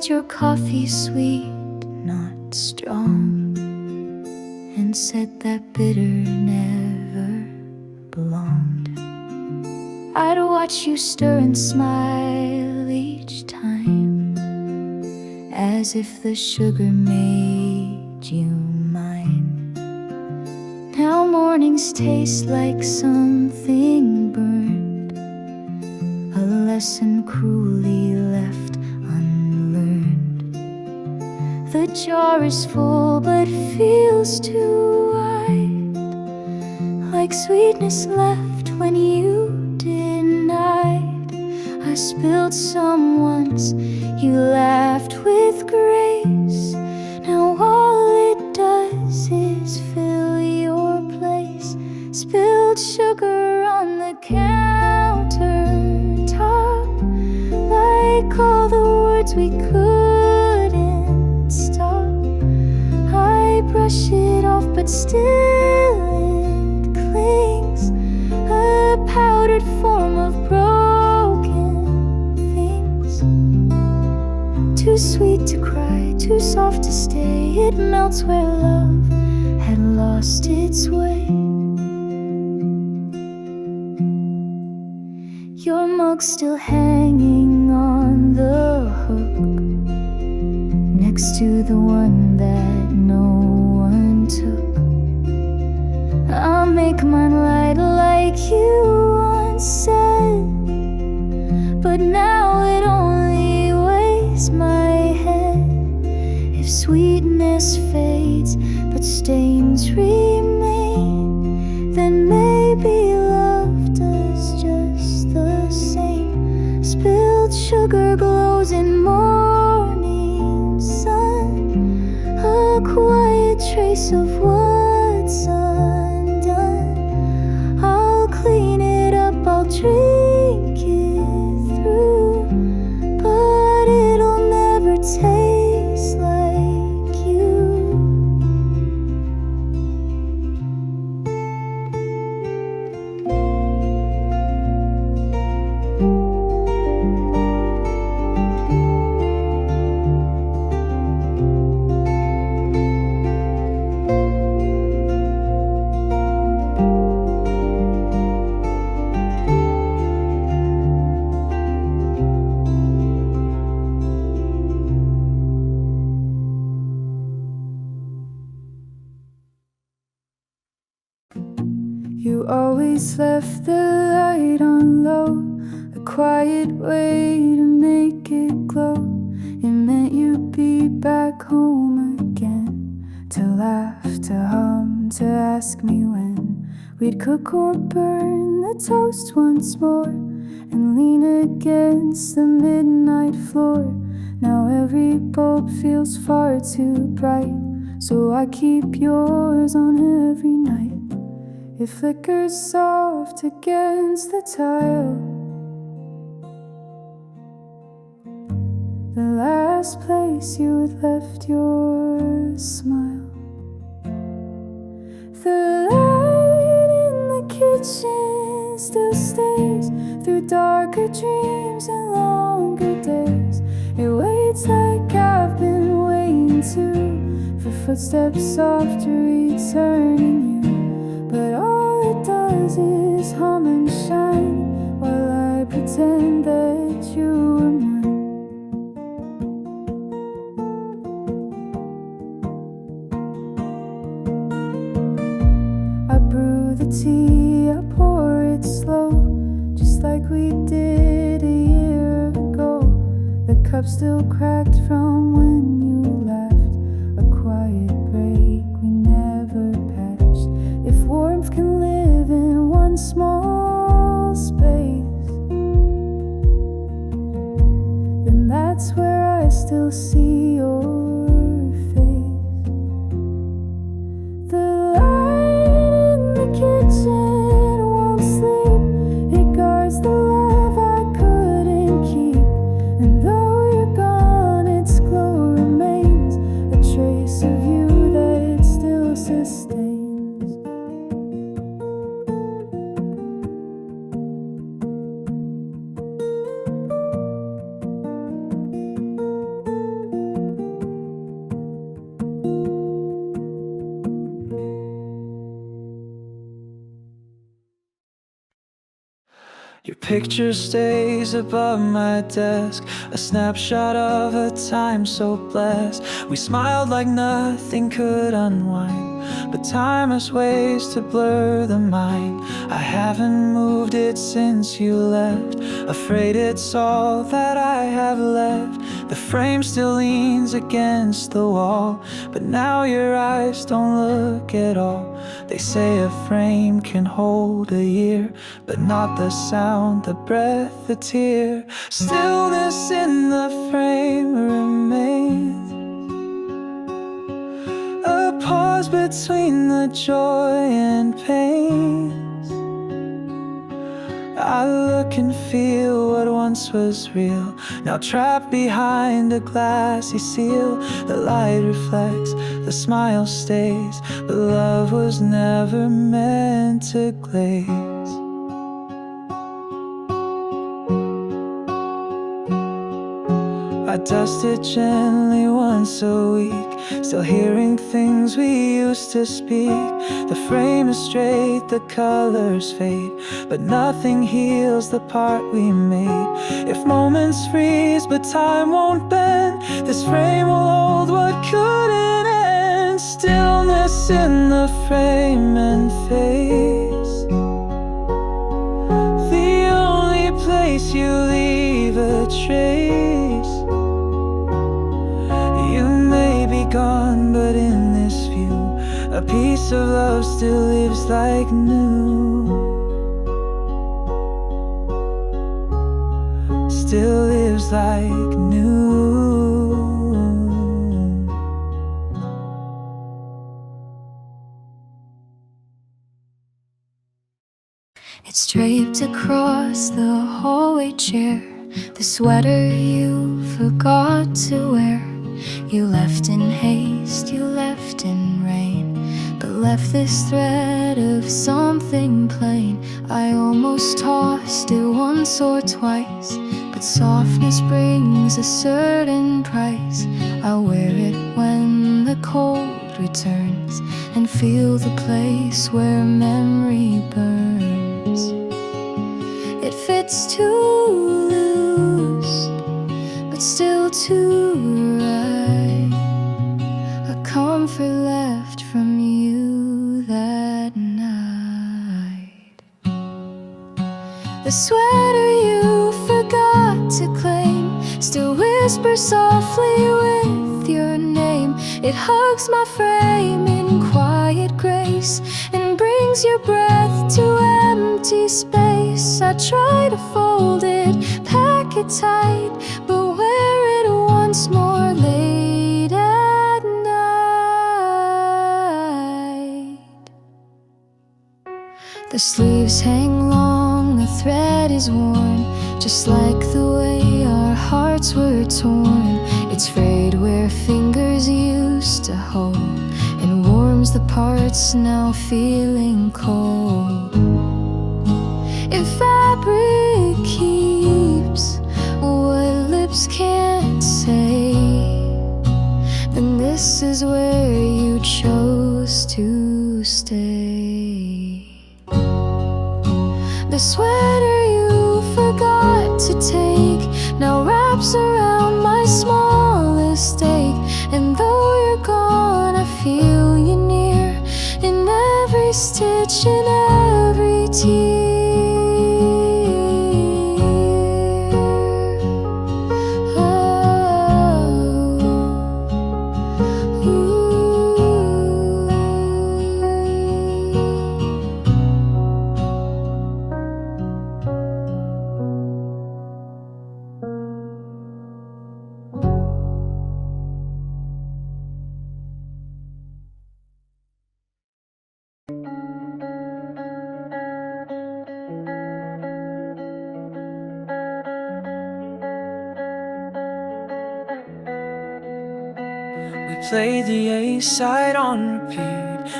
liked your coffee sweet, not strong, and said that bitter never belonged. I'd watch you stir and smile each time, as if the sugar made you mine. Now mornings taste like something burned, a lesson cruelly left unlearned. The jar is full but feels too wide, like sweetness left when you denied. I spilled some once, you laughed with grace. Now all it does is fill your place. Spilled sugar on the countertop, like all the words we couldn't stop. I brush it off, but still it clings, a powdered form of broken things. Too sweet to cry, too soft to stay. It melts where love had lost its way. Your mug's still hanging on the hook, next to the one that no one took. I'll make mine light like you once said, but now it only weighs my head. If sweetness fades but stains remain, then maybe love does just the same. Spilled sugar glows in morning sun, a quiet trace of what's undone. I'll clean it up, I'll drink it through, but it'll never taste like you. You always left the light on low, a quiet way to make it glow. It meant you'd be back home again, to laugh, to hum, to ask me when we'd cook or burn the toast once more, and lean against the midnight floor. Now every bulb feels far too bright, so I keep yours on every night. It flickers soft against the tile, the last place you had left your smile. The light in the kitchen still stays through darker dreams and longer days. It waits like I've been waiting too, for footsteps soft returning you. But all it does is hum and shine, while I pretend that you were mine. I brew the tea, I pour it slow, just like we did a year ago. The cup still cracked from when you left, a quiet break we never patched. If warmth can live in one small space, then that's where I still see your face. The light in the kitchen won't sleep, it guards the love I couldn't keep. And though you're gone, its glow remains, a trace of you that it still sustains. Your picture stays above my desk, a snapshot of a time so blessed. We smiled like nothing could unwind, but time has ways to blur the mind. I haven't moved it since you left, afraid it's all that I have left. The frame still leans against the wall, but now your eyes don't look at all. They say a frame can hold a year, but not the sound, the breath, the tear. Stillness in the frame remains, a pause between the joy and pain. I look and feel what once was real, now trapped behind a glassy seal. The light reflects, the smile stays, but love was never meant to glaze. I dust it gently once a week, still hearing things we used to speak. The frame is straight, the colors fade, but nothing heals the part we made. If moments freeze but time won't bend, this frame will hold what couldn't end. Stillness in the frame and face, the only place you leave a trace. Gone, but in this view, a piece of love still lives like new. Still lives like new. It's draped across the hallway chair, the sweater you forgot to wear. You left in haste, you left in rain, but left this thread of something plain. I almost tossed it once or twice, but softness brings a certain price. I'll wear it when the cold returns, and feel the place where memory burns. It fits too loose, but still too right. A comfort left from you that night. The sweater you forgot to claim still whispers softly with your name. It hugs my frame in quiet grace and brings your breath to empty space. I try to fold it, pack it tight, but wear it once more late at night. The sleeves hang long, the thread is worn, just like the way our hearts were torn. It's frayed where fingers used to hold, and warms the parts now feeling cold. If fabric keeps what lips can't say, then this is where you chose to stay. The sweater you forgot to take now wraps around my smallest ache, and though you're gone, I feel you near in every stitch, in every tear. Played the A-side on repeat,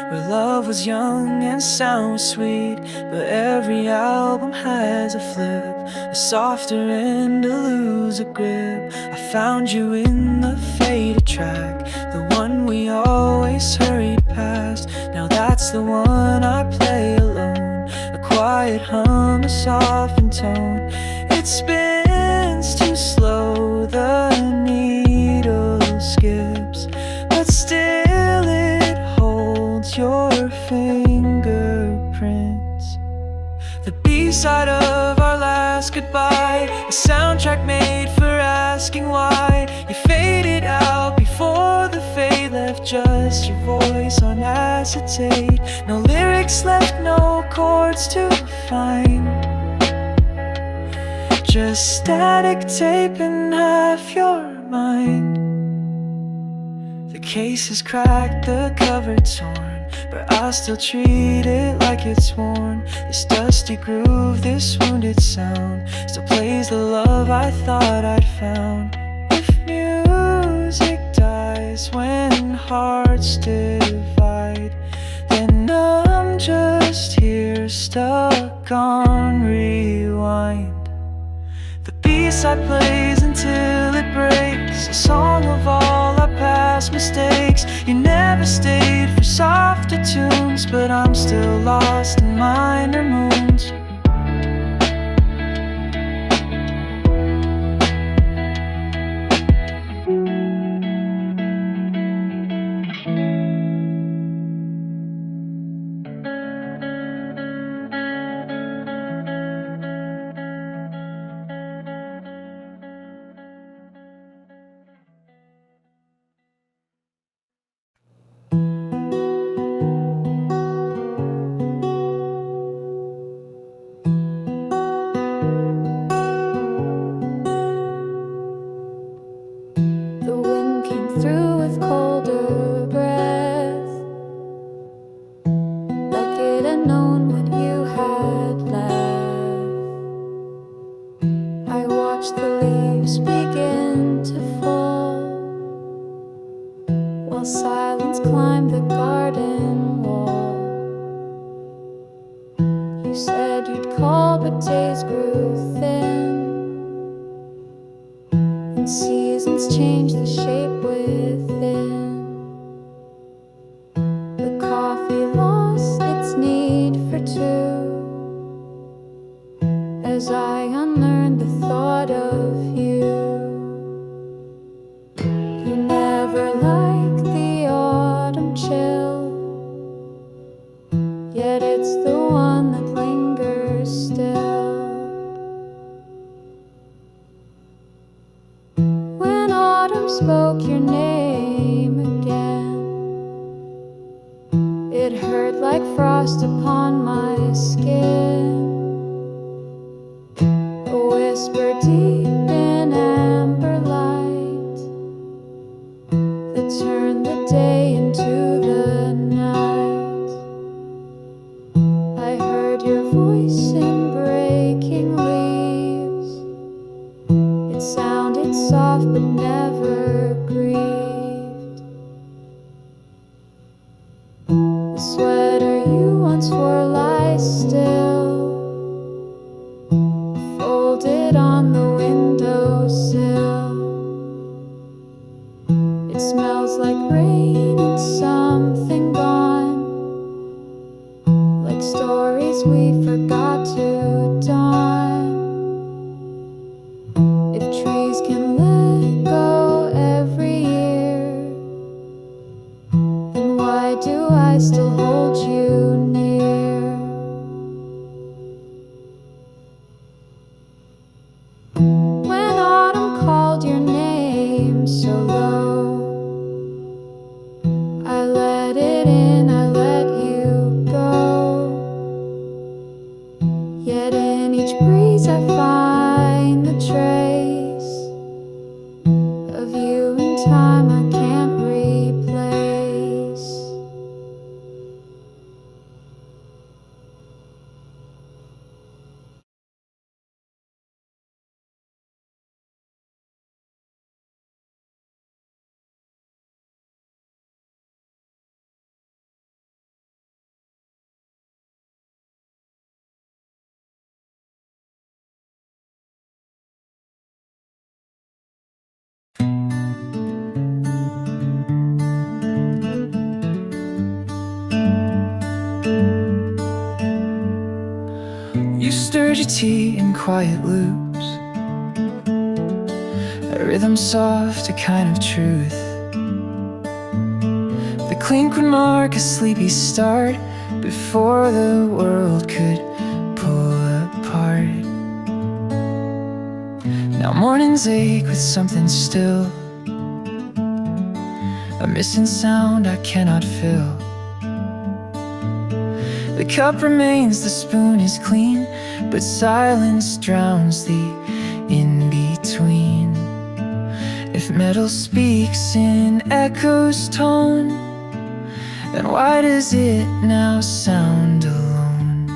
where love was young and sound was sweet. But every album has a flip, a softer end to lose a grip. I found you in the faded track, the one we always hurried past. Now that's the one I play alone, a quiet quiet hum, a softened tone. It spins too slow, the needle skips, but still it holds your fingerprints. The B-side of our last goodbye, a soundtrack made for asking why. You faded out before the fade left, just your voice on acetate. No lyrics left, no chords to find, just static tape in half your mind. The case is cracked, the cover torn, but I still treat it like it's worn. This dusty groove, this wounded sound, still plays the love I thought I'd found. If music dies when hearts divide, then I'm just here stuck on rewind. The B-side plays until it breaks, a song of all our past mistakes. You never stayed for softer tunes, but I'm still lost in minor moons. The wind came through with colder breath, like it had known what you had left. I watched the leaves begin to fall, while silence climbed the garden wall. You said you'd call, but days grew thin, and seasons change the shape within. The coffee lost its need for two, as I unlearned the thought of you. You never liked the autumn chill, yet it's the one that lingers still. Spoke your name again, it hurt like frost upon my skin. A whisper deep in amber light that turned the day into the night. I heard your voice in breaking leaves, it sounded soft but never grieved. The sweater you once wore lies still, folded on the windowsill. It smells like rain and something gone, like stories we forgot to dawn. If trees can let go every year, then why do I still hold you near? When autumn called your name so low, I let it in, I let you go. Yet in each breeze I find the trace of you in time I can't replace. your tea in quiet loops, a rhythm soft, a kind of truth. The clink would mark a sleepy start before the world could pull apart. Now mornings ache with something still, a missing sound I cannot fill. The cup remains, the spoon is clean, but silence drowns the in-between. If metal speaks in echo's tone, then why does it now sound alone?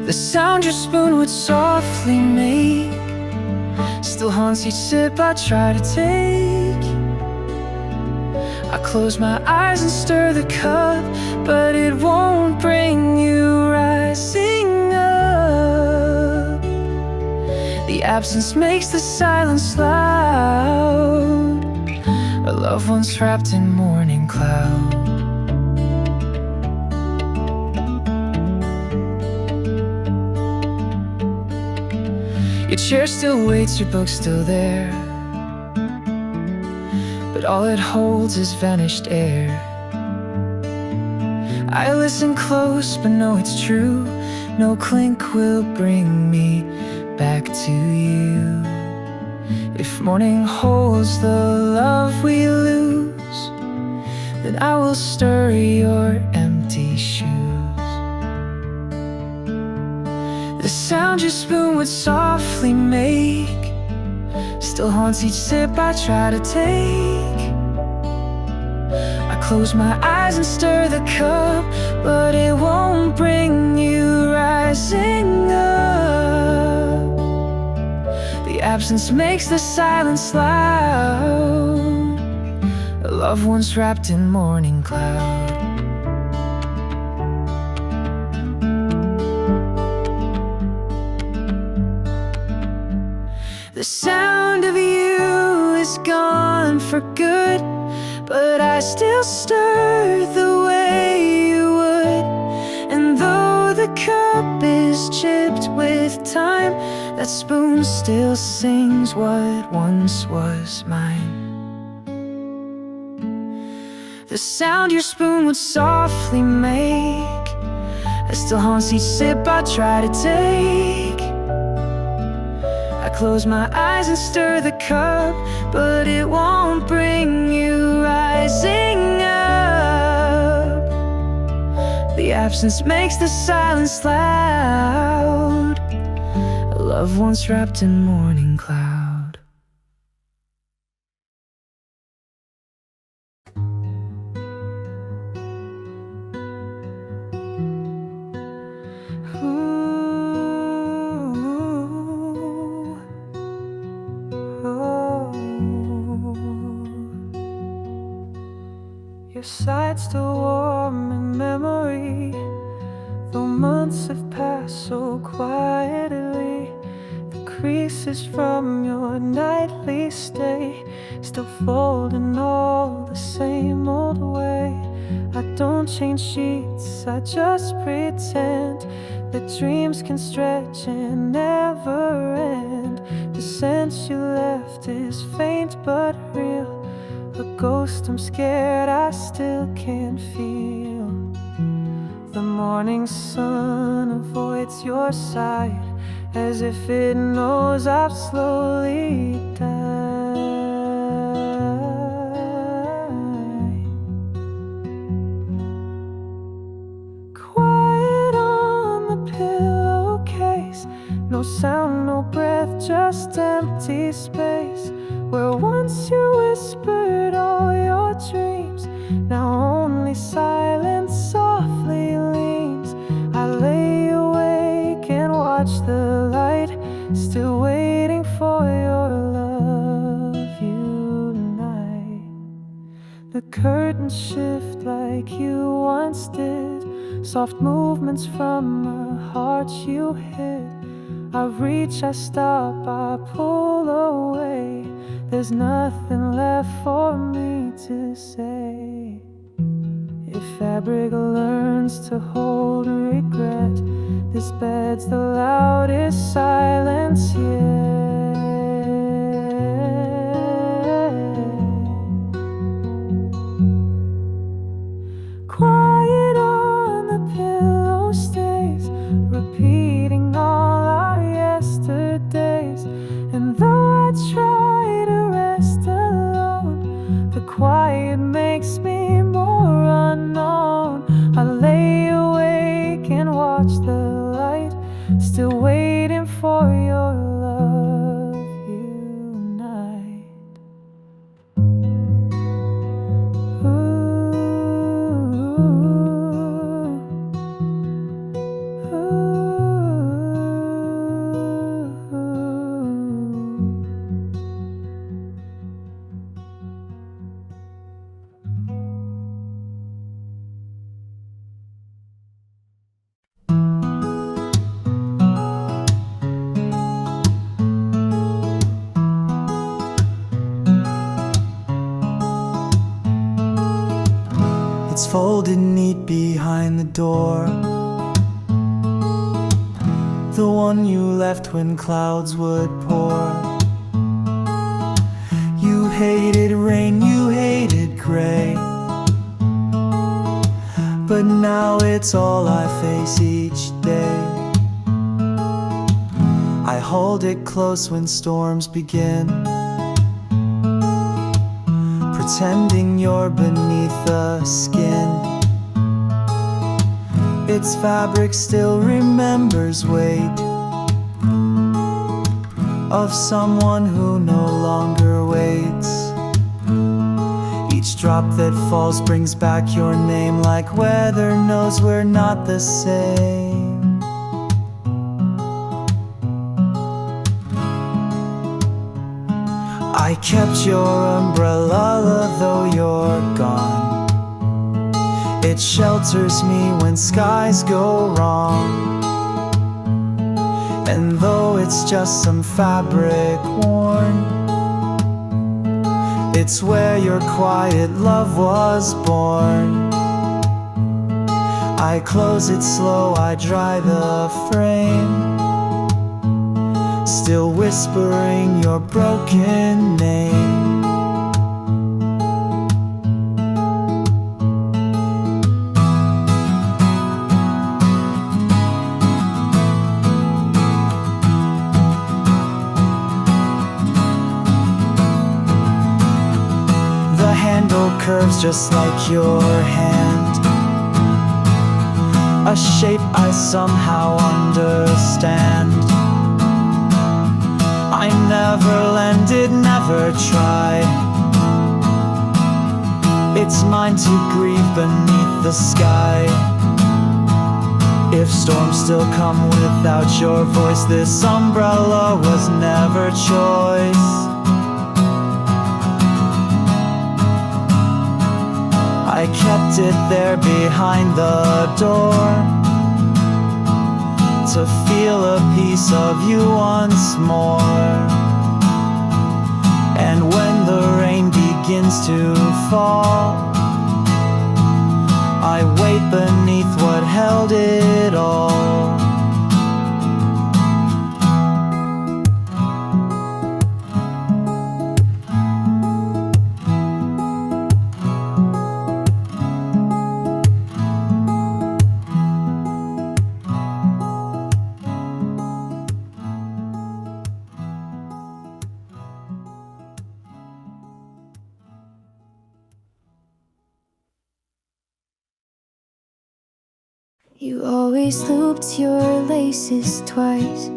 The sound your spoon would softly make still haunts each sip I try to take. I close my eyes and stir the cup, but it won't bring you rising up. The absence makes the silence loud, a loved one's wrapped in morning cloud. Your chair still waits, your book's still there, but all it holds is vanished air. I listen close, but know it's true, no clink will bring me back to you. If morning holds the love we lose, then I will stir your empty shoes. The sound your spoon would softly make still haunts each sip I try to take. I close my eyes and stir the cup, but it won't bring you rising up. The absence makes the silence loud, a loved one's wrapped in morning cloud. The sound of you is gone for good, but I still stir the way you would. And though the cup is chipped with time, that spoon still sings what once was mine. The sound your spoon would softly make still haunts each sip I try to take. I close my eyes and stir the cup, but it won't bring you rising up. The absence makes the silence loud, a loved one's wrapped in morning cloud. Your side's still warm in memory, though months have passed so quietly. The creases from your nightly stay still fold in all the same old way. I don't change sheets, I just pretend that dreams can stretch and never end. The sense you left is faint but real, a ghost I'm scared I still can't feel. The morning sun avoids your sight, as if it knows I've slowly died. Quiet on the pillowcase, no sound, no breath, just empty space. Where once you whispered all your dreams, now only silence softly leans. I lay awake and watch the light, still waiting for your love unite. The curtains shift like you once did, soft movements from a heart you hid. I reach, I stop, I pull away. There's nothing left for me to say. If fabric learns to hold regret, This bed's the loudest silence yet. Quiet on the pillow stays, repeating all our yesterdays. And though I try to rest alone, the quiet makes me more unknown. I lay awake and watch the light, still waiting for your love unite. It's folded neat behind the door, the one you left when clouds would pour. You hated rain, you hated gray, but now it's all I face each day. I hold it close when storms begin, pretending you're beneath the skin. Its fabric still remembers weight of someone who no longer waits. Each drop that falls brings back your name, like weather knows we're not the same. I kept your umbrella though you're gone. It shelters me when skies go wrong. And though it's just some fabric worn, it's where your quiet love was born. I close it slow, I dry the frame, still whispering your broken name. The handle curves just like your hand, a shape I somehow understand. I never lended, never tried. It's mine to grieve beneath the sky. If storms still come without your voice, this umbrella was never choice. I kept it there behind the door, to feel a piece of you once more. And when the rain begins to fall, I wait beneath what held it all. You always looped your laces twice,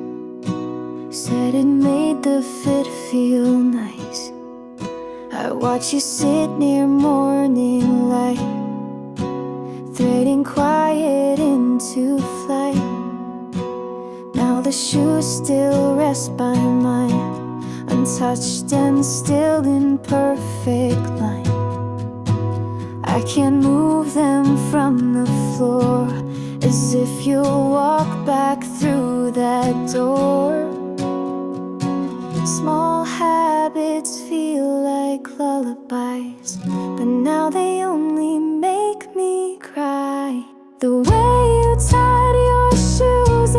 said it made the fit feel nice. I watch you sit near morning light, threading quiet into flight. Now the shoes still rest by mine, untouched and still in perfect line. I can't move them from the floor, as if you'll walk back through that door. Small habits feel like lullabies, but now they only make me cry. The way you tied your shoes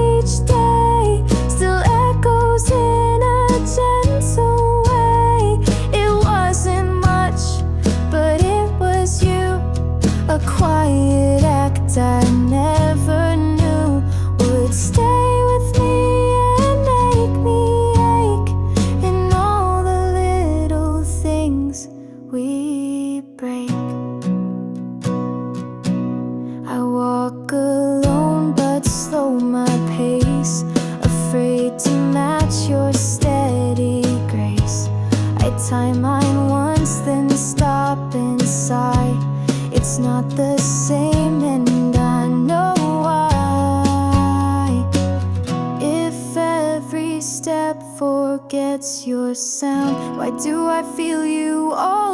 sound? Why do I feel you all